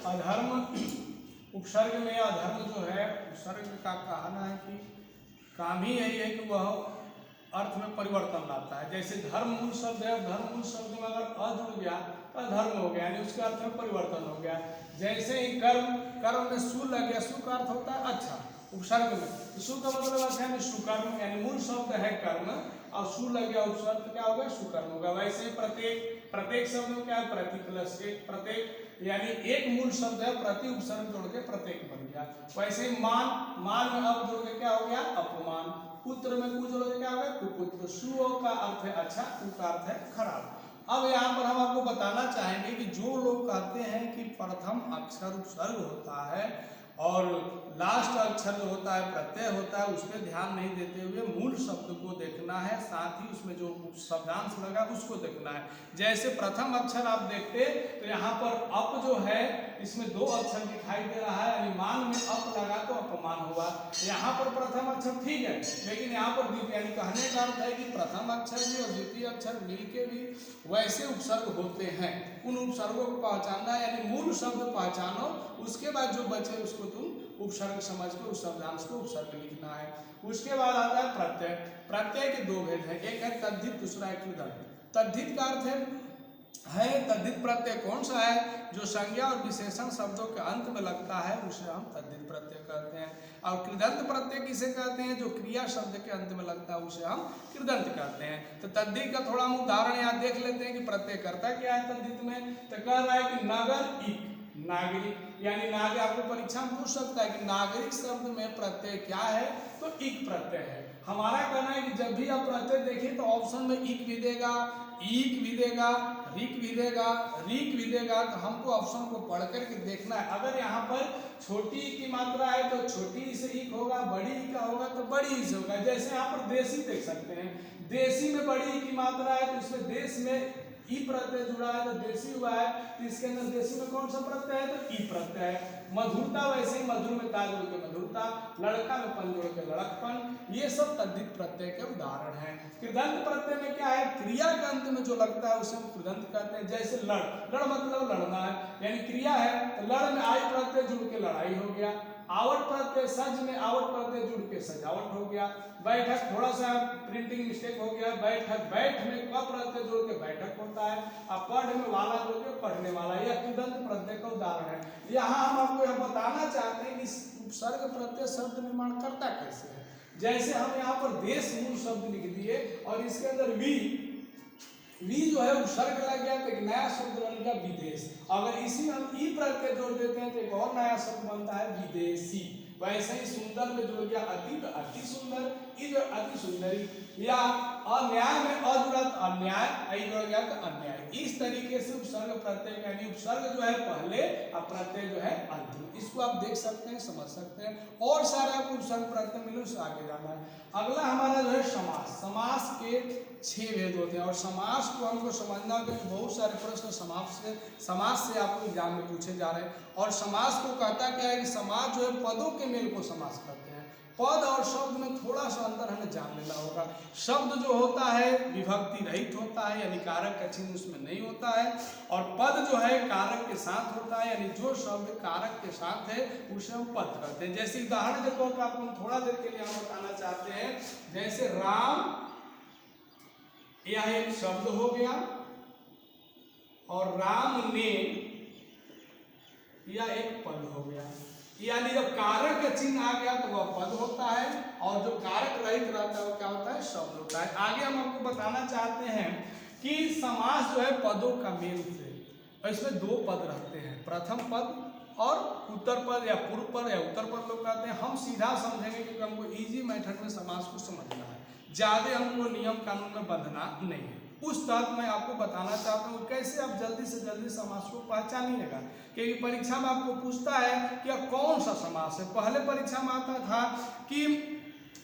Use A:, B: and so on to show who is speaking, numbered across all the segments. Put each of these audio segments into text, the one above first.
A: अधर्म उपसर्ग में अधर्म जो है उपसर्ग का कहना है कि काम ही यही है कि वह अर्थ में परिवर्तन लाता है। जैसे धर्म मूल शब्द है, धर्म मूल शब्द में अगर अ जुड़ गया तो अधर्म हो गया, यानी उसके अर्थ में परिवर्तन हो गया। जैसे ही कर्म, कर्म में सु लग गया, सु का अर्थ होता है अच्छा उपसर्ग में, तो सु का मतलब अर्थ है सुकर्म, यानी मूल शब्द है कर्म और सु लग गया उपसर्ग क्या होगा सुकर्म होगा। वैसे प्रत्येक शब्द में क्या है प्रति प्लस एक, प्रत्येक यानी एक मूल शब्द है, प्रति उपसर्ग जोड़ के प्रत्येक बन गया। वैसे ही मान में अब जोड़ के क्या हो गया अपमान, पुत्र में कु जोड़ के क्या हो गया कुपुत्र। सु का अर्थ है अच्छा, कु का अर्थ है खराब। अब यहाँ पर हम आपको बताना चाहेंगे कि जो लोग कहते हैं कि प्रथम अक्षर उपसर्ग होता है और लास्ट अक्षर जो होता है प्रत्यय होता है, उस पर ध्यान नहीं देते हुए मूल शब्द को देखना है, साथ ही उसमें जो शब्दांश लगा उसको देखना है। जैसे प्रथम अक्षर आप देखते तो यहाँ पर अप जो है इसमें दो अक्षर दिखाई दे रहा है, यानी मान में अप लगा तो अपमान हुआ। यहाँ पर प्रथम अक्षर ठीक है, लेकिन यहाँ पर द्वितीय, यानी कहने का अर्थ है कि प्रथम अक्षर भी और द्वितीय अक्षर मिलके भी वैसे उपसर्ग होते हैं। उन उपसर्गों को पहचानना है, यानी मूल शब्द पहचानो, उसके बाद जो बचे उसको तुम उपसर्ग समझ के उस शब्दांश को उपसर्ग लिखना है। उसके बाद आता है प्रत्यय। प्रत्यय के दो भेद हैं, एक है तद्धित, दूसरा है कृदंत। तद्धित का अर्थ है तद्धित प्रत्यय कौन सा है, जो संज्ञा और विशेषण शब्दों के अंत में लगता है उसे हम तद्धित प्रत्यय कहते हैं। और कृदंत प्रत्यय किसे कहते हैं, जो क्रिया शब्द के अंत में लगता है उसे हम कृदंत कहते हैं। तो तद्धित का थोड़ा हम उदाहरण यहाँ देख लेते हैं कि प्रत्यय करता क्या है तद्धित में। तो कह रहा है कि नगर इक नागरिक, यानी नागरिक आपको परीक्षा में पूछ सकता है कि नागरिक शब्द में प्रत्यय क्या है, तो इक प्रत्यय है। हमारा कहना है कि जब भी आप प्रत्यय देखें तो ऑप्शन में इक भी देगा, ईक भी देगा, रिक भी देगा, रीक भी देगा, तो हमको ऑप्शन को पढ़ करके देखना है। अगर यहाँ पर छोटी ई की मात्रा है तो छोटी ई से इक होगा, बड़ी ई का होगा तो बड़ी ई से होगा। जैसे यहाँ पर देशी देख सकते हैं, देशी में बड़ी ई की मात्रा है तो इसमें देश में ई प्रत्यय जुड़ा है तो देशी हुआ है, तो इसके अंदर देशी में कौन सा प्रत्यय है तो ई प्रत्यय है। मधुरता वैसे ही मधुर में ता जोड़ के मधुरता, लड़का में पन जोड़ के लड़कपन, ये सब तद्धित प्रत्यय के उदाहरण हैं। कृदंत प्रत्यय में क्या है, क्रिया के अंत में जो लगता है उसे हम कृदंत कहते हैं। जैसे लड़, लड़ मतलब लड़ना है, यानी क्रिया है तो लड़ में आई प्रत्यय जुड़ के लड़ाई हो गया। आवट प्रत्यय सज में आवट प्रत्यय जुड़ के सजावट हो गया। बैठक, थोड़ा सा प्रिंटिंग मिस्टेक हो गया, बैठक, बैठ में क प्रत्यय जोड़ के बैठक होता है, और पढ़ में वाला जोड़ के पढ़ने वाला, यह कृदंत प्रत्यय का उदाहरण है। यहाँ हम आपको यह बताना चाहते हैं कि उपसर्ग प्रत्यय शब्द निर्माण करता कैसे है। जैसे हम यहाँ पर देश मूल शब्द लिख दिए और इसके अंदर वी जो है उपसर्ग लग गया तो एक नया शब्द बन गया विदेश। अगर इसी में हम ई प्रत्यय जोड़ देते हैं तो एक और नया शब्द बनता है विदेशी। वैसे ही सुंदर में जुड़ गया अति तो अति सुंदर, ई जो अति सुंदरी, या अन्याय में अ जुड़ा तो अन्याय, आई जुड़ गया तो अन्याय। इस तरीके से उपसर्ग प्रत्यय, यानी उपसर्ग जो है पहले और प्रत्यय जो है अंत में, इसको आप देख सकते हैं, समझ सकते हैं। और सारे आपको उपसर्ग प्रत्यय मिले उससे आगे जाना है। अगला हमारा जो है समास। समास के 6 भेद होते हैं और समास को हमको समझना होगा कि बहुत सारे प्रश्न समास से आपको एग्जाम में पूछे जा रहे हैं। और समास को कहता क्या है कि समास जो है पदों के मेल को समास करते हैं। पद और शब्द में थोड़ा सा अंतर हमें जान लेना होगा। शब्द जो होता है विभक्ति रहित होता है, यानी कारक का चिन्ह उसमें नहीं होता है, और पद जो है कारक के साथ होता है, यानी जो शब्द कारक के साथ है उसे हम पद कहते हैं। जैसे उदाहरण के तौर पर आपको हम थोड़ा देर के लिए हम बताना चाहते हैं, जैसे राम, यह एक शब्द हो गया, और राम ने, यह एक पद हो गया। यानी जब कारक का चिन्ह आ गया तो वह पद होता है, और जो कारक रहित रहता है वो क्या होता है शब्द होता है। आगे हम आपको बताना चाहते हैं कि समास जो है पदों का मेल से, इसमें 2 पद रहते हैं, प्रथम पद और उत्तर पद या पूर्व पद या उत्तर पद लोग कहते हैं। हम सीधा समझेंगे क्योंकि हमको इजी मेथड में समास को समझना है, ज्यादा हमको नियम कानून में बंधना नहीं है। उस तहत मैं आपको बताना चाहता हूँ कैसे आप जल्दी से जल्दी समास को पहचानिएगा, क्योंकि परीक्षा में आपको पूछता है कि कौन सा समास है। पहले परीक्षा में आता था कि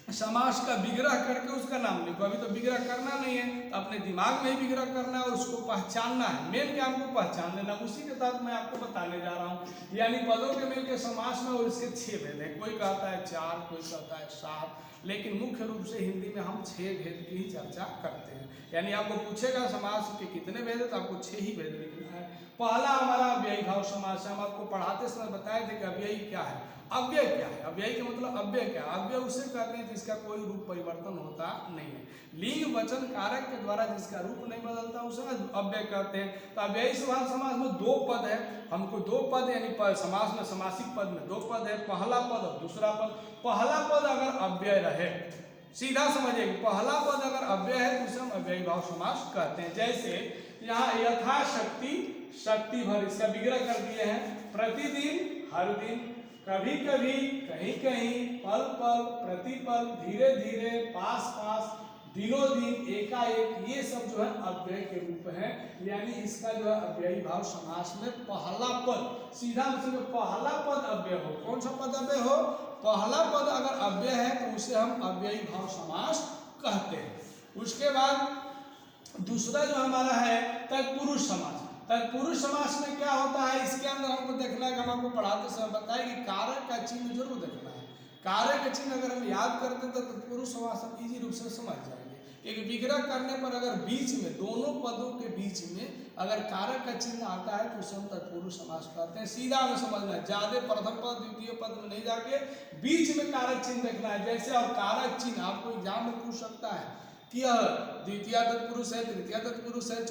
A: समास का विग्रह करके उसका नाम लिखो। अभी तो विग्रह करना नहीं है, तो अपने दिमाग में ही विग्रह करना है और उसको पहचानना है। मेल के हमको पहचान लेना, उसी के साथ मैं आपको बताने जा रहा हूँ। यानी पदों के मेल के समास में और इसके 6 भेद हैं। कोई कहता है 4, कोई कहता है 7, लेकिन मुख्य रूप से हिंदी में हम 6 भेद की ही चर्चा करते हैं। यानी आपको पूछेगा समास के कितने भेद है, तो आपको 6 ही भेद लिखना है। पहला हमारा अव्ययी भाव समास है। हम आपको पढ़ाते समय बताए थे कि अव्ययी क्या है, अव्यय क्या है। अव्ययी का मतलब अव्यय क्या है? अव्यय उसे कहते हैं जिसका कोई रूप परिवर्तन होता नहीं है। लिंग वचन कारक के द्वारा जिसका रूप नहीं बदलता उसे अव्यय कहते हैं। तो अव्ययी समास में 2 पद है। हमको 2 पद यानी समास में समासिक पद में 2 पद है, पहला पद और दूसरा पद। पहला पद अगर अव्यय रहे, सीधा समझिए, पहला पद अगर अव्यय है तो उसे हम अव्ययी भाव समास कहते हैं। जैसे यहाँ यथाशक्ति, शक्ति भर, इसका विग्रह कर दिए हैं। प्रतिदिन, हर दिन, कभी कभी, कहीं कहीं, पल पल, प्रतिपल, धीरे धीरे, पास पास, दिनों दिन, एकाएक, ये सब जो है अव्यय के रूप हैं। यानी इसका जो है अव्ययी भाव समास में पहला पद, सीधा मतलब पहला पद अव्यय हो। कौन सा पद अव्यय हो? पहला पद अगर अव्यय है तो उसे हम अव्ययी भाव समास कहते हैं। उसके बाद दूसरा जो हमारा है तत्पुरुष समास। तत्पुरुष समास में क्या होता है, इसके अंदर हमको देखना है कि हम आपको पढ़ाते समय बताए कि कारक का चिन्ह जरूर देखना है। कारक का चिन्ह अगर हम याद करते हैं तो तत्पुरुष समास हम इजी रूप से समझ जाएंगे। क्योंकि विग्रह करने पर अगर बीच में, दोनों पदों के बीच में अगर कारक का चिन्ह आता है तो उसे हम तत्पुरुष समास कहते हैं। सीधा हमें समझना है, ज्यादा प्रथम पद द्वितीय पद में नहीं जाके बीच में कारक चिन्ह देखना है। जैसे अब कारक चिन्ह आपको एग्जाम में पूछ सकता है कि यह द्वितीय तत्पुरुष है, तृतीय तत्पुरुष है,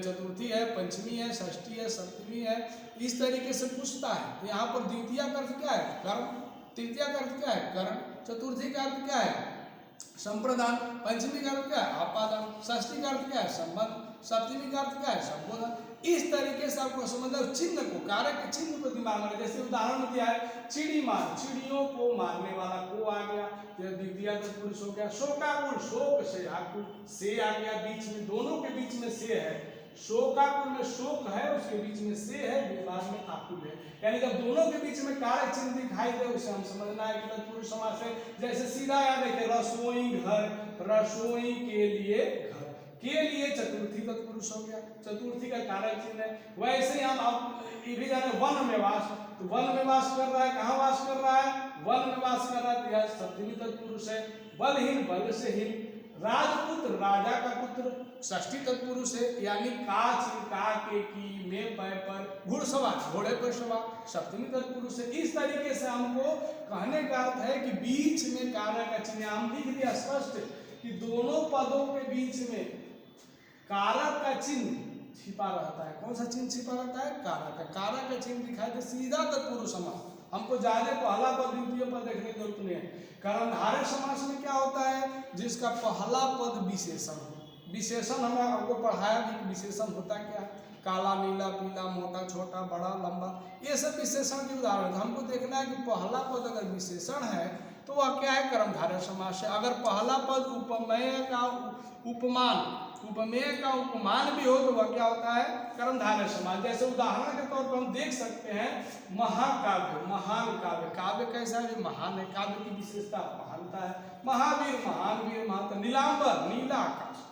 A: चतुर्थी है, पंचमी है, षष्ठी है, सप्तमी है, इस तरीके से पूछता है। तो यहाँ पर द्वितीय का अर्थ क्या है? कर्म। तृतीय का अर्थ क्या है? कर्म। चतुर्थी का अर्थ क्या है? संप्रदान। पंचमी का अर्थ क्या है? आपादान। षष्ठी का अर्थ क्या है? संबंध। सप्तमी का अर्थ क्या है? संबोधन। इस तरीके से आपको समझना, चिन्ह को, कारक के चिन्ह को दिमाग में। जैसे उदाहरण दिया है, चिड़ी मार, चिड़ियों को मारने वाला को आ गया, द्वितीय तत्पुरुष हो गया। शोकाकुल, शोक से आकुल, से आ गया बीच में, दोनों के बीच में से है। शोकाकुल में शोक है, उसके बीच में से है, विवाद में आकुल है। यानी जब दोनों के बीच में कारक चिन्ह दिखाई दे उसे हम समझना है कि तत्पुरुष समास है। जैसे सीधा याद रखिए, रसोई घर, रसोई के लिए घर, के लिए चतुर्थी तत्पुरुष हो गया, चतुर्थी का कारक चिन्ह है। वैसे ही हम ये भी जाने वन में वास, तो वन में वास कर रहा है, कहाँ वास कर रहा है? वन में वास कर रहा है, तो यह सप्तमी तत्पुरुष है। बलहीन, बल से हीन। राजपुत्र, राजा का पुत्र, षष्ठी तत्पुरुष है। यानी का चिन्ह, का के की, में पै पर, घुड़सवार, घोड़े पर सवार, सप्तमी तत्पुरुष है। इस तरीके से हमको कहने का अर्थ है कि बीच में कारक का चिन्ह हम लिख दिया स्पष्ट कि दोनों पदों के बीच में कारक का चिन्ह छिपा रहता है। कौन सा चिन्ह छिपा रहता है? कारक का। कारक का चिन्ह दिखाई दे, सीधा तत्पुरुष समास। हमको ज्यादा पहला पद द्वितीय पद देखने की जरूरत नहीं है। कर्मधारय समास में क्या होता है? जिसका पहला पद विशेषण हो। विशेषण हमने आपको पढ़ाया भी, विशेषण होता क्या? काला, नीला, पीला, मोटा, छोटा, बड़ा, लंबा, ये सब विशेषण के उदाहरण। हमको देखना है कि पहला पद अगर विशेषण है तो वह क्या है? कर्मधारय समास है। अगर पहला पद उपमेय का उपमान, उपमेय का उपमान भी हो तो वह क्या होता है? कर्मधारय समास। जैसे उदाहरण के तौर पर हम देख सकते हैं महाकाव्य, महान काव्य। काव्य कैसा है? महान है। काव्य की विशेषता महानता है। महावीर, महान वीर, महान। नीलांबर, नीला आकाश,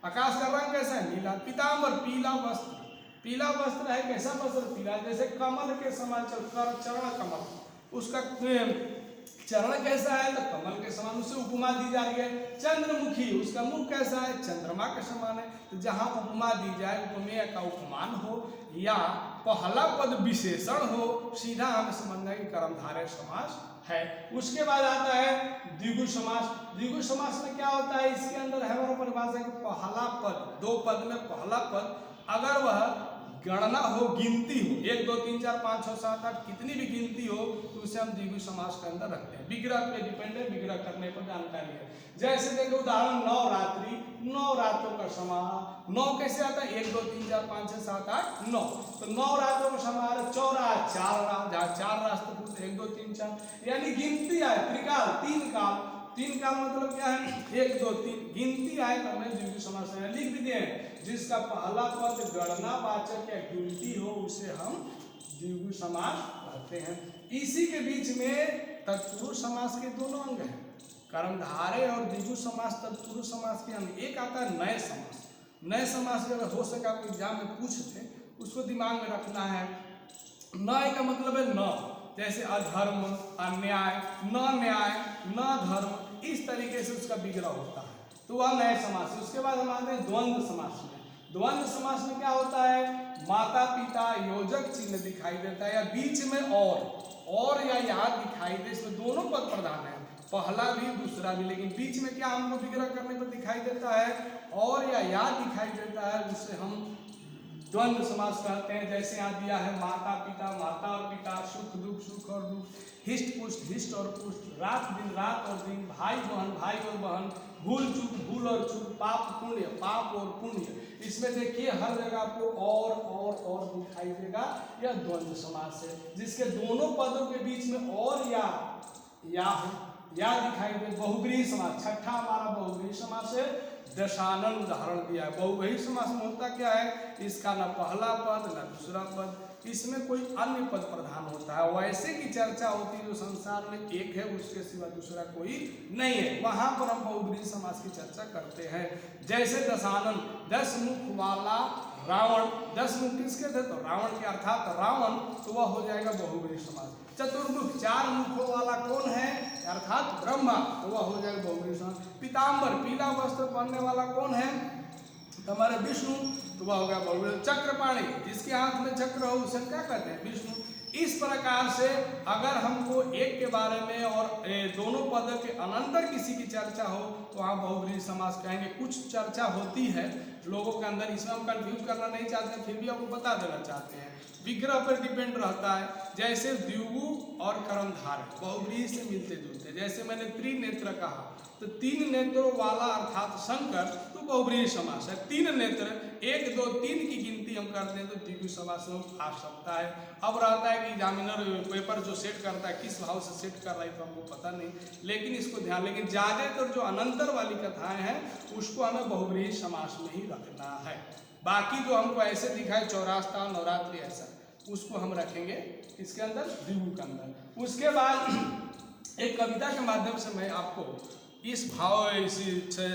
A: आकाश का रंग कैसा है? नीला। पीतांबर, पीला वस्त्र, पीला वस्त्र है। कैसा वस्त्र? पीला। जैसे कमल के समान चरण कमल, उसका चरण कैसा है? तो कमल के समान, उसे उपमा दी जा रही है। चंद्रमुखी, उसका मुख कैसा है? चंद्रमा के समान है। तो जहां उपमा दी जाए, उपमेय का उपमान हो या पहला पद विशेषण हो, सीधा हमें समझना है कि कर्मधारय समास है। उसके बाद आता है द्विगु समास। द्विगु समास में क्या होता है? इसके अंदर है हमारा परिभाषा है कि पहला पद, 2 पद में पहला पद अगर वह गणना हो, गिनती हो, 1 2 3 4 5 6 7 8 कितनी भी गिनती हो तो उसे हम द्विगु समास के अंदर रखते हैं। विग्रह पे डिपेंड है, विग्रह करने पर जानकारी है। जैसे देखो उदाहरण, नवरात्रि, 9 रातों का समाहार। 9 कैसे आता है? 1 2 3 4 5 6 7 8 9, तो 9 रातों का समाहार। चौरा, 4 रात, जहाँ 4 रास्ते 1 2 3 4, यानी गिनती है। त्रिकाल, 3 काल। 3 काल मतलब क्या है? 1 2 3, गिनती आए तो हमें द्विगु समास लिख भी दिए। जिसका पहला पद गणनावाचक या गिनती हो उसे हम द्विगु समास कहते हैं। इसी के बीच में तत्पुरुष समास के दोनों अंग हैं, कर्मधारय और द्विगु समास तत्पुरुष समास के अंदर एक आता है नए समास। नए समास अगर हो सके आपको एग्जाम में पूछते उसको दिमाग में रखना है। नए का मतलब है न, जैसे अधर्म, अन्याय, न न्याय, न धर्म, इस तरीके से उसका विग्रह होता है, तो वह नए समास है। उसके बाद हम आते हैं द्वंद्व समास में। द्वंद्व समास में क्या होता है, माता पिता योजक चिन्ह दिखाई देता है या बीच में और या याद दिखाई दे, इसमें दोनों पद प्रधान है, पहला भी दूसरा भी, लेकिन बीच में क्या हमको विग्रह करने पर दिखाई देता है, और या याद दिखाई देता है, जिससे हम द्वंद्व समास कहते हैं। जैसे यहाँ दिया है माता पिता, माता और पिता, सुख दुख, सुख और दुख, हिष्ट पुष्ट, हिष्ट और पुष्ट, रात दिन, रात और दिन, भाई बहन, भाई और बहन, भूल चूक, भूल और चूक, पाप पुण्य, पाप और पुण्य। इसमें देखिए हर जगह आपको और दिखाई देगा। यह द्वंद्व समास है, जिसके दोनों पदों के बीच में और या दिखाई दे। बहुब्रीहि समास, छठा हमारा बहुब्रीहि समास है। दशानन उदाहरण दिया है। बहुब्रीहि समास में होता क्या है, इसका न पहला पद न दूसरा पद, इसमें कोई अन्य पद प्रधान होता है। वैसे की चर्चा होती है जो संसार में एक है, उसके सिवा दूसरा कोई नहीं है, वहां पर हम बहुब्रीहि समास की चर्चा करते हैं। जैसे दशानन, 10 मुख वाला रावण, 10 मुख किसके थे, तो रावण के अर्थात रावण, तो वह हो जाएगा बहुब्रीहि समास। चतुर्मुख, 4 मुखों वाला कौन है, अर्थात ब्रह्मा, तो वह हो जाएगा बहुब्रीहि समास। पीताम्बर, पीला वस्त्र पहनने वाला कौन है, हमारे विष्णु, तो वह हो गया बहुब्रीहि। चक्रपाणी, जिसके हाथ में चक्र हो उसे क्या कहते हैं, विष्णु। इस प्रकार से अगर हमको एक के बारे में और दोनों पद के अनंतर किसी की चर्चा हो तो वहाँ बहुब्रीहि समास कहेंगे। कुछ चर्चा होती है लोगों के अंदर, इसमें हम कंफ्यूज करना नहीं चाहते, फिर भी आपको बता देना चाहते हैं। विग्रह पर डिपेंड रहता है। जैसे द्विगु और कर्मधारय बहुब्रीहि से मिलते जुलते, जैसे मैंने त्रिनेत्र कहा, तो 3 नेत्रों वाला अर्थात शंकर, तो बहुब्रीहि समास है। 3 नेत्र, 1 2 3 की गिनती हम करते हैं तो द्विगु समास में आ सकता है। अब रहता है कि एग्जामिनर पेपर जो सेट करता है किस भाव से सेट कर रहा है तो हमको पता नहीं, लेकिन इसको ध्यान, लेकिन ज्यादातर जो अनंतर वाली कथाएं हैं उसको हमें बहुब्रीहि समास में ही रखना है। बाकी जो हमको ऐसे दिखाए चौरास्ता, नवरात्रि, ऐसा उसको हम रखेंगे इसके अंदर, द्विगु के अंदर। उसके बाद एक कविता के माध्यम से मैं आपको इस भाव इस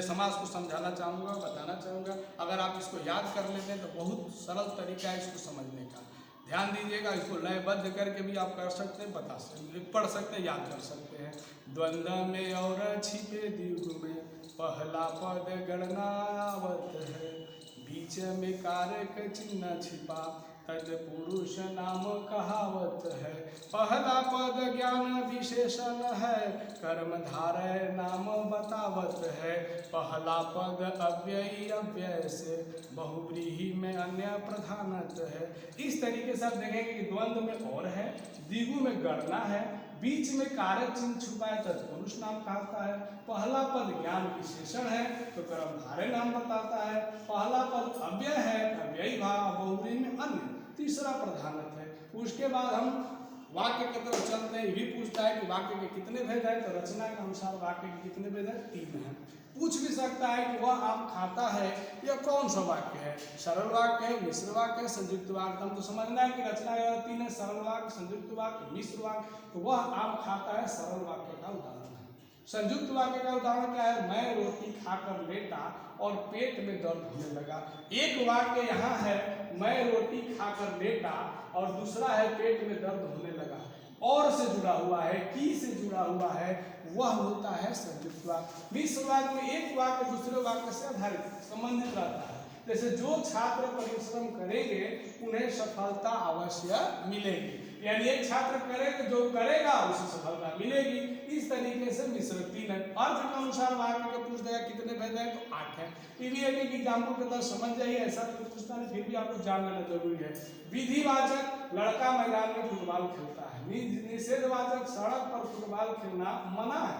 A: समास को समझाना चाहूँगा, बताना चाहूँगा। अगर आप इसको याद कर लेते हैं तो बहुत सरल तरीका है इसको समझने का। ध्यान दीजिएगा, इसको लयबद्ध करके भी आप कर सकते हैं, बता सकते, पढ़ सकते हैं, याद कर सकते हैं। द्वंद्व में और छिपे द्विगु में, पहला पद गणनावत है, बीच में कारक चिन्ह छिपा, तत्पुरुष नाम कहावत है। पहला पद ज्ञान विशेषण है, कर्मधारय नाम बतावत है। पहला पद अव्ययी अव्यय से, बहुब्रीहि में अन्य प्रधानत है। इस तरीके से आप देखेंगे कि द्वंद्व में और है, द्विगु में गणना है, बीच में कारक चिन्ह छुपा है, तत्पुरुष नाम कहता है। पहला पद ज्ञान विशेषण है तो कर्मधारय नाम बताता है। पहला पद अव्यय है, अव्ययी भाव, बहुब्रीहि में अन्य, तीसरा प्रधानत है। उसके बाद हम वाक्य की तरफ चलते हैं। ये भी पूछता है कि वाक्य के कितने भेद हैं, तो रचना के अनुसार वाक्य के कितने भेद हैं, 3 हैं। पूछ भी सकता है कि वह आम खाता है, यह कौन सा वाक्य है, सरल वाक्य है, मिश्र वाक्य है, संयुक्त वाक्य। हम तो समझना है कि रचना के 3 है, सरल वाक्य, संयुक्त वाक्य, मिश्र वाक्य। तो वह आम खाता है सरल वाक्य का उदाहरण है। संयुक्त वाक्य का उदाहरण क्या है, मैं रोटी खाकर लेटा और पेट में दर्द होने लगा। एक वाक्य यहाँ है, मैं रोटी खाकर लेटा, और दूसरा है पेट में दर्द होने लगा। और से जुड़ा हुआ है, की से जुड़ा हुआ है, वह होता है संयुक्त वाक्य। मिश्र वाक्य में एक वाक्य दूसरे वाक्य से आधारित संबंधित रहता है। जैसे जो छात्र परिश्रम करेंगे उन्हें सफलता अवश्य मिलेगी, यानी एक छात्र करेगा, जो करेगा उसे सफलता मिलेगी। इस तरीके से मिश्र 3 है। अर्थ के अनुसार वाक्य का पूछ देगा कितने भेद हैं, तो 8 है। ये भी एक एग्जाम्पल के तरह समझ जाइए, ऐसा तो पूछता नहीं, फिर भी आपको जान लेना जरूरी है। विधिवाचक, लड़का मैदान में फुटबॉल खेलता है। निषेधवाचक, सड़क पर फुटबॉल खेलना मना है।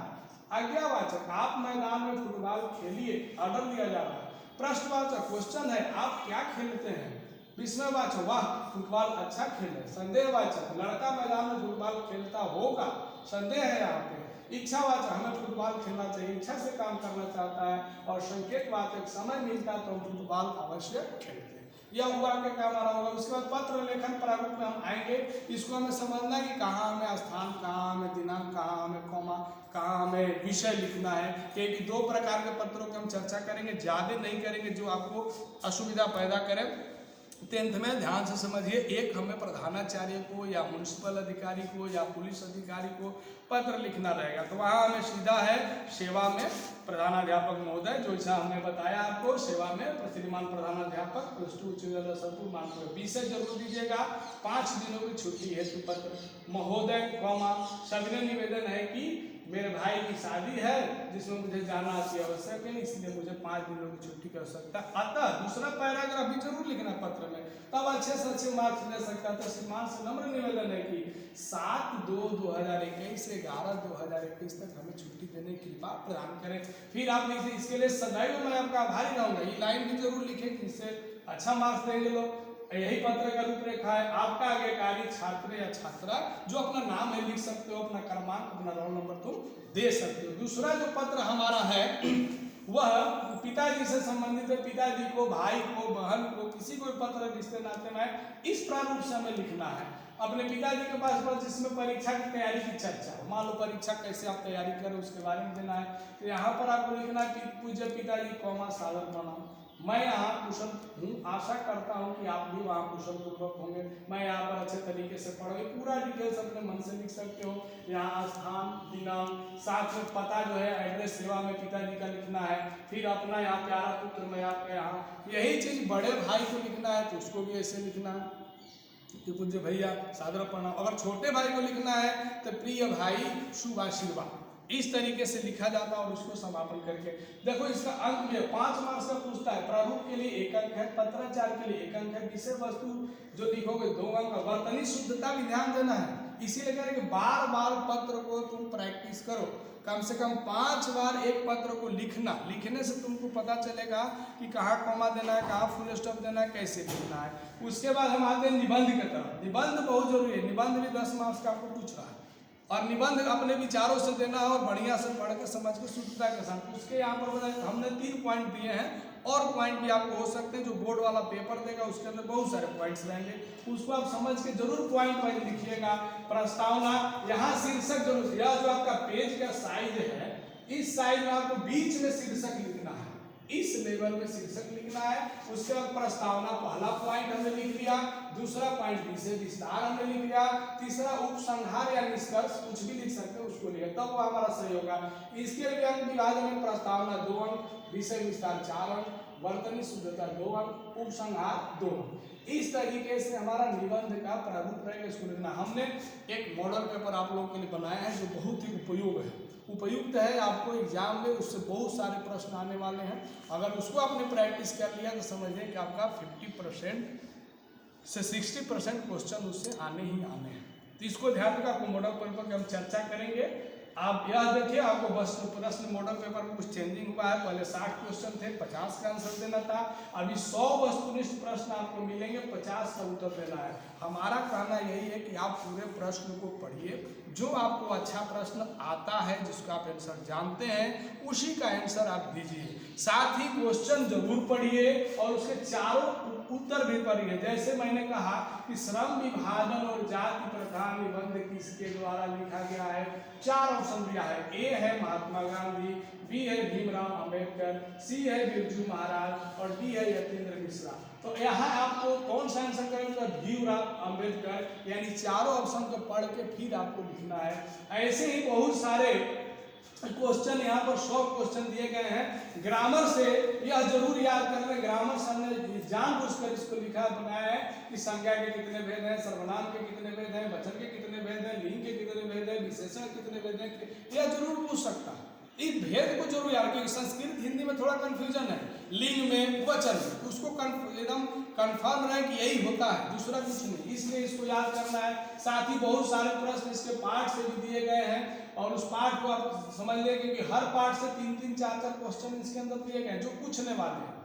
A: आज्ञावाचक, आप मैदान में फुटबॉल खेलिए, ऑर्डर दिया जा रहा है। प्रश्नवाचक, क्वेश्चन है, आप क्या खेलते हैं। विस्मयवाचक, वाह फुटबॉल अच्छा खेल है। संदेहवाचक, लड़का मैदान में फुटबॉल खेलता होगा, संदेह है यहाँ पे। इच्छावाचक, हमें फुटबॉल खेलना चाहिए, इच्छा से काम करना चाहता है। और संकेतवाचक, समय मिलता तो हम फुटबॉल अवश्य खेलते हैं। यह हुआ कि क्या हमारा होगा। उसके बाद पत्र लेखन प्रारूप में हम आएंगे। इसको हमें समझना है कि कहाँ हमें स्थान, कहाँ हमें दिनांक, कहाँ हमें कॉमा, कहाँ हमें विषय लिखना है। क्योंकि दो प्रकार के पत्रों की हम चर्चा करेंगे, ज़्यादा नहीं करेंगे जो आपको असुविधा पैदा करे। 10th में ध्यान से समझिए, एक हमें प्रधानाचार्य को या म्युनिसिपल अधिकारी को या पुलिस अधिकारी को पत्र लिखना रहेगा, तो वहाँ हमें सीधा है सेवा में प्रधानाध्यापक महोदय, जो ऐसा हमने बताया आपको, सेवा में श्रीमान प्रधानाध्यापक +2 उच्च विद्यालय सरपुर मानपुर, विषय जरूर दीजिएगा। 5 दिनों की छुट्टी हेतु पत्र महोदय कॉमा सविनय निवेदन है कि मेरे भाई की शादी है जिसमें मुझे जाना अति आवश्यक है, इसलिए मुझे 5 दिनों की छुट्टी की आवश्यकता। अतः दूसरा पैराग्राफ भी जरूर लिखना पत्र में, तब अच्छे से अच्छे मार्क्स ले सकता है। तो श्रीमान से नम्र निवेदन है कि 7/2/2021 से 11/2/2021 तक हमें छुट्टी देने की कृपा प्रदान करें। फिर आप लिखिए, इसके लिए सदैव मैं आपका आभारी रहूंगा, ये लाइन भी जरूर लिखें, जिससे अच्छा मार्क्स देंगे लोग। यही पत्र का रूपरेखा है। आपका आज्ञाकारी छात्र या छात्रा, जो अपना नाम है लिख सकते हो, अपना क्रमांक, अपना रोल नंबर तुम दे सकते हो। दूसरा जो पत्र हमारा है वह पिताजी से संबंधित है। पिताजी को, भाई को, बहन को, किसी को भी पत्र रिश्ते नाते में इस प्रारूप से हमें लिखना है। अपने पिताजी के पास बस जिसमें परीक्षा की तैयारी की चर्चा हो, मान लो परीक्षा कैसे आप तैयारी करें उसके बारे में देना है। तो यहाँ पर आपको लिखना है कि पूज्य पिताजी कॉमा सादर प्रणाम, मैं यहाँ कुशल हूँ, आशा करता हूँ कि आप भी वहाँ कुशल पूर्वक होंगे। मैं यहाँ पर अच्छे तरीके से पढ़ोगे। पूरा डिटेल्स अपने मन से लिख सकते हो। यहाँ स्थान, दिनांक, साथ में पता जो है एड्रेस सेवा में पिताजी का लिखना है। फिर अपना यहाँ प्यारा पुत्र मैं आपके यहाँ, यही चीज़ बड़े भाई को लिखना है तो उसको भी ऐसे लिखना है कि पूज्य भैया सादर प्रणाम। अगर छोटे भाई को लिखना है तो प्रिय भाई शुभ आशीर्वाद, इस तरीके से लिखा जाता है। और उसको समापन करके देखो, इसका अंक में 5 मार्क्स का पूछता है। प्रारूप के लिए 1 अंक है, पत्राचार के लिए 1 अंक है, विषय वस्तु जो लिखोगे 2 अंक का, वर्तनी शुद्धता भी ध्यान देना है। इसीलिए कह रहे कि बार बार पत्र को तुम प्रैक्टिस करो, कम से कम 5 बार एक पत्र को लिखना। लिखने से तुमको पता चलेगा कि कहाँ कॉमा देना है, कहाँ फुल स्टॉप देना है, कैसे लिखना है। उसके बाद हम आते हैं निबंध की तरफ। निबंध बहुत जरूरी है। निबंध भी 10 मार्क्स का आपको पूछ रहा है, और निबंध अपने विचारों से देना है और बढ़िया से पढ़ के समझ के शुद्धता के साथ। उसके यहाँ पर हमने 3 पॉइंट दिए हैं, और पॉइंट भी आपको हो सकते हैं। जो बोर्ड वाला पेपर देगा उसके अंदर बहुत सारे पॉइंट्स रहेंगे, उसको आप समझ के जरूर पॉइंट वाइज लिखिएगा। प्रस्तावना, यहाँ शीर्षक जरूर, यह जो आपका पेज का साइज है, इस साइज में आपको बीच में शीर्षक लिखना है, इस लेवल में शीर्षक लिखना है। उसके बाद प्रस्तावना, पहला पॉइंट हमने लिख लिया, दूसरा पॉइंट विषय विस्तार हमने लिख लिया, तीसरा उपसंहार या निष्कर्ष, कुछ भी लिख सकते हैं उसको लिखा, तब वो हमारा सही होगा। इसके लिए अंक विभाजन में प्रस्तावना 2 अंक, विषय विस्तार 4 अंक, वर्तनी शुद्धता 2 अंक, उपसंहार 2 अंक। इस तरीके से हमारा निबंध का प्रारूप रहेगा। इसको लिखना। हमने एक मॉडल पेपर आप लोगों के लिए बनाया है जो बहुत ही उपयुक्त है। आपको एग्जाम में उससे बहुत सारे प्रश्न आने वाले हैं। अगर उसको आपने प्रैक्टिस कर लिया तो समझिए कि आपका 50% से 60% क्वेश्चन उससे आने ही आने हैं। तो इसको ध्यान रखा। आपको मॉडल पेपर की हम चर्चा करेंगे। आप यह देखिए, आपको बस प्रश्न मॉडल पेपर में कुछ चेंजिंग हुआ है। पहले 60 क्वेश्चन थे, 50 का आंसर देना था। अभी 100 वस्तुनिष्ठ प्रश्न आपको मिलेंगे, 50 का उत्तर देना है। हमारा कहना यही है कि आप पूरे प्रश्न को पढ़िए, जो आपको अच्छा प्रश्न आता है, जिसका आप आंसर जानते हैं, उसी का आंसर आप दीजिए। साथ ही क्वेश्चन जरूर पढ़िए और उसके चारों उत्तर भी पढ़िए। जैसे मैंने कहा कि श्रम विभाजन और जाति प्रधान निबंध किसके द्वारा लिखा गया है, 4 ऑप्शन दिया है। ए है महात्मा गांधी, बी है भीमराव अंबेडकर, सी है बिरजू महाराज और डी है यतीन्द्र मिश्रा। तो यहाँ आपको कौन सा आंसर करेंगे, भीमराव अंबेडकर। यानी चारों ऑप्शन को पढ़ के फिर आपको लिखना है। ऐसे ही बहुत सारे क्वेश्चन यहाँ पर 100 क्वेश्चन दिए गए हैं। ग्रामर से यह जरूर याद कर लें, ग्रामर से हमने जानबूझकर इसको लिखा बनाया है कि संज्ञा के कितने भेद हैं, सर्वनाम के कितने भेद हैं, वचन के कितने भेद हैं, लिंग के कितने भेद हैं, विशेषण के कितने भेद हैं, यह जरूर पूछ सकता है। इस भेद को जरूर याद, क्योंकि संस्कृत हिंदी में थोड़ा कंफ्यूजन है, लिंग में, वचन में, उसको एकदम कंफर्म रहे कि यही होता है, दूसरा कुछ नहीं, इसलिए इसको याद करना है। साथ ही बहुत सारे प्रश्न इसके पाठ से भी दिए गए हैं, और उस पाठ को आप समझ लेंगे कि हर पाठ से 3-3, 4-4 क्वेश्चन इसके अंदर दिए गए हैं जो पूछने वाले हैं,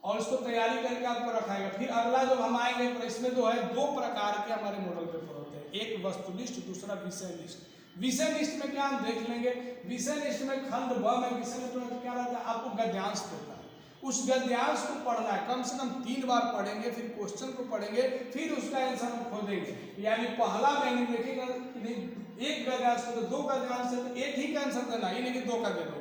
A: और उसको तैयारी करके आपको रखाएगा। फिर अगला जब हम आएंगे तो इसमें जो है 2 प्रकार के हमारे मॉडल पेपर होते हैं, एक वस्तुनिष्ठ, दूसरा विषय निष्ठ। विषय निष्ठ में क्या हम देख लेंगे। विषय निष्ठ में खंड ब में विषय निष्ठ में क्या रहता है, आपको गद्यांश देता है। उस गद्यांश को पढ़ना है, कम से कम 3 बार पढ़ेंगे, फिर क्वेश्चन को पढ़ेंगे, फिर उसका आंसर हम खोजेंगे। यानी पहला मैंने देखेगा कि नहीं एक गद्यांश को तो 2 गद्यांश से तो एक ही का आंसर देना, ये नहीं कि 2 का दे दो,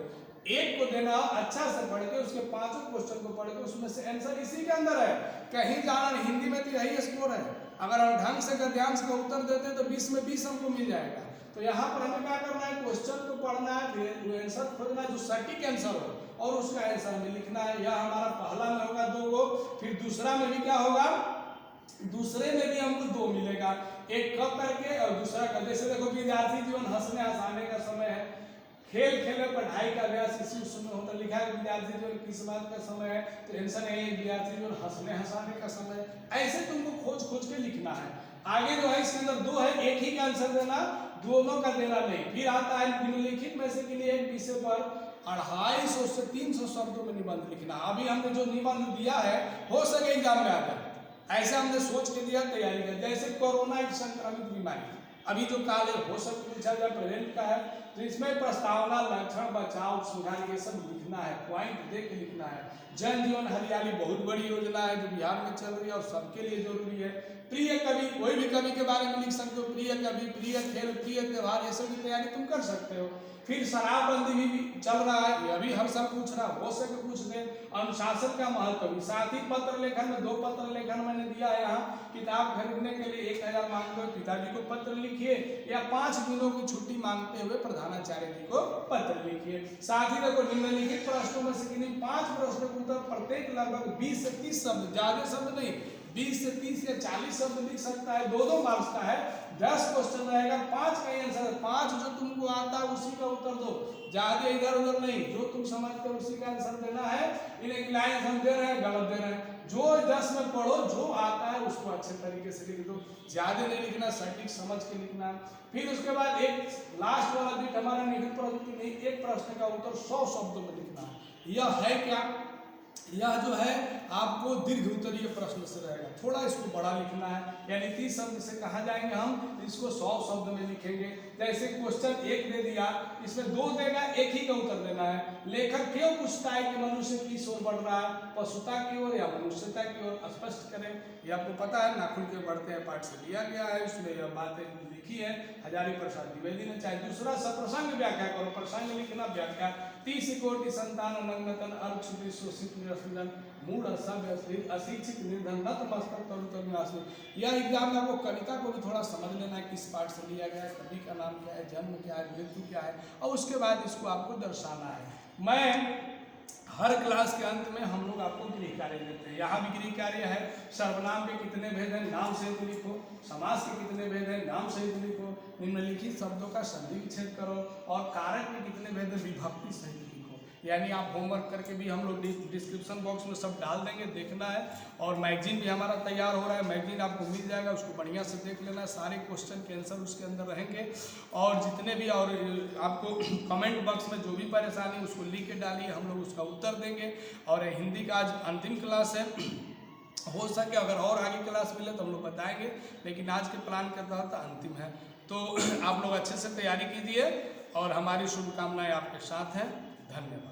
A: एक को देना, अच्छा से पढ़ के उसके 5 क्वेश्चन को पढ़ के उसमें से आंसर इसी के अंदर है, कहीं जाना नहीं। हिंदी में तो यही स्कोर है, अगर हम ढंग से गद्यांश का उत्तर देते हैं तो 20 में 20 हमको मिल जाएगा। तो यहाँ पर हमें क्या करना है, क्वेश्चन को पढ़ना है, आंसर खोजना है जो सटीक आंसर हो और उसका आंसर में लिखना है। यह हमारा पहला में होगा 2 गो, फिर दूसरा में भी क्या होगा, दूसरे में भी हमको 2 मिलेगा, एक क करके और दूसरा का। जैसे देखो विद्यार्थी जीवन हंसने हंसाने का समय है, खेल खेल पढ़ाई का अभ्यास इसी उसमें होता, लिखा है विद्यार्थी जीवन किस बात का समय है, तो आंसर है विद्यार्थी जीवन हंसने हंसाने का समय है। ऐसे तुमको खोज खोज के लिखना है। आगे जो है इसके अंदर 2 है, एक ही का आंसर देना, दोनों का देना नहीं। फिर आता है निम्नलिखित में से के लिए एक विषय पर 250 से 300 शब्दों में निबंध लिखना। अभी हमने जो निबंध दिया है हो सके एग्जाम में आता है, ऐसे हमने सोच के दिया, तैयारी कर। जैसे कोरोना एक संक्रमित बीमारी अभी जो काल है हो सकता पूछा जाए, प्रेजेंट का है, तो इसमें प्रस्तावना, लक्षण, बचाव, सुधार ये सब लिखना है, पॉइंट देख के लिखना है। जन जीवन हरियाली बहुत बड़ी योजना है जो बिहार में चल रही है और सबके लिए जरूरी है। प्रिय कवि, कोई भी कवि के बारे में लिख सकते हो, प्रिय कवि, प्रिय खेल, प्रिय त्योहार, ये सब की तैयारी तुम कर सकते हो। फिर शराबबंदी भी चल रहा है, ये अभी हम सब पूछ रहा, हो सके पूछ दें। अनुशासन का महत्व भी, साथ ही पत्र लेखन में 2 पत्र लेखन मैंने दिया है यहाँ। किताब खरीदने के लिए 1000 मांगते हुए पिताजी को पत्र लिखिए, या 5 दिनों की छुट्टी मांगते हुए प्रधानाचार्य जी को पत्र लिखिए। साथ ही देखो निम्नलिखित प्रश्नों में से किन्हीं 5 प्रश्नों के उत्तर प्रत्येक लगभग 20 से 30 शब्द, ज्यादा शब्द नहीं, 20 से 30 या 40 शब्द लिख सकता है। 2-2 मार्क्स का है, 10 क्वेश्चन रहेगा, 5 का आंसर, 5 जो तुमको आता है उसी का उत्तर दो, ज्यादा इधर उधर नहीं, जो तुम समझते हो उसी का आंसर देना है। इन्हें लाइन हम दे रहे हैं, गलत दे रहे हैं, जो 10 में पढ़ो, जो आता है उसको अच्छे तरीके से लिख दो, ज्यादा नहीं लिखना, सटीक समझ के लिखना। फिर उसके बाद एक लास्ट वाला बिट हमारा निहित प्रवृत्ति में एक प्रश्न का उत्तर 100 शब्दों में लिखना है। यह है क्या, यह जो है आपको दीर्घ उत्तरीय प्रश्न से रहेगा, थोड़ा इसको बड़ा लिखना है, यानी 30 शब्द से कहाँ जाएंगे हम, इसको 100 शब्द में लिखेंगे। जैसे क्वेश्चन 1 दे दिया, इसमें 2 देगा, एक ही का उत्तर देना है। लेखक क्यों पूछता है कि मनुष्य किस ओर बढ़ रहा है, पशुता की ओर या मनुष्यता की ओर, स्पष्ट करें। ये आपको पता है, नाखून के बढ़ते हैं पाठ से लिया गया है, उसमें यह बातें लिखी है हजारी प्रसाद द्विवेदी ने। चाहे दूसरा सप्रसंग व्याख्या करो, प्रसंग लिखना, व्याख्या 30 कोटि संतान नग्नतन अर्थ शोषित निरसुजन मूल सभ्य अशिक्षित निर्धन नतमस्तक तरुण तरुणासु। यह एग्जाम में आपको कविता को भी थोड़ा समझ लेना है, किस पाठ से लिया गया है, कवि का नाम क्या है, जन्म क्या है, मृत्यु क्या है, और उसके बाद इसको आपको दर्शाना है। मैं हर क्लास के अंत में हम लोग आपको गृह कार्य देते हैं। यहाँ भी गृह कार्य है, सर्वनाम के कितने भेद हैं, नाम सहित लिखो, समास के कितने भेद हैं, नाम सहित लिखो, निम्नलिखित शब्दों का संधि विच्छेद करो, और कारक के कितने भेद हैं, विभक्ति सहित लिखो। यानी आप होमवर्क करके भी हम लोग डिस्क्रिप्शन बॉक्स में सब डाल देंगे, देखना है। और मैगजीन भी हमारा तैयार हो रहा है, मैगजीन आपको मिल जाएगा, उसको बढ़िया से देख लेना है, सारे क्वेश्चन के आंसर उसके अंदर रहेंगे। और जितने भी और आपको कमेंट बॉक्स में जो भी परेशानी उसको लिख के डालिए, हम लोग उसका उत्तर देंगे। और हिंदी का आज अंतिम क्लास है, हो सके अगर और आगे क्लास मिले तो हम लोग बताएंगे, लेकिन आज के प्लान के तहत अंतिम है। तो आप लोग अच्छे से तैयारी कीजिए और हमारी शुभकामनाएं आपके साथ हैं। धन्यवाद।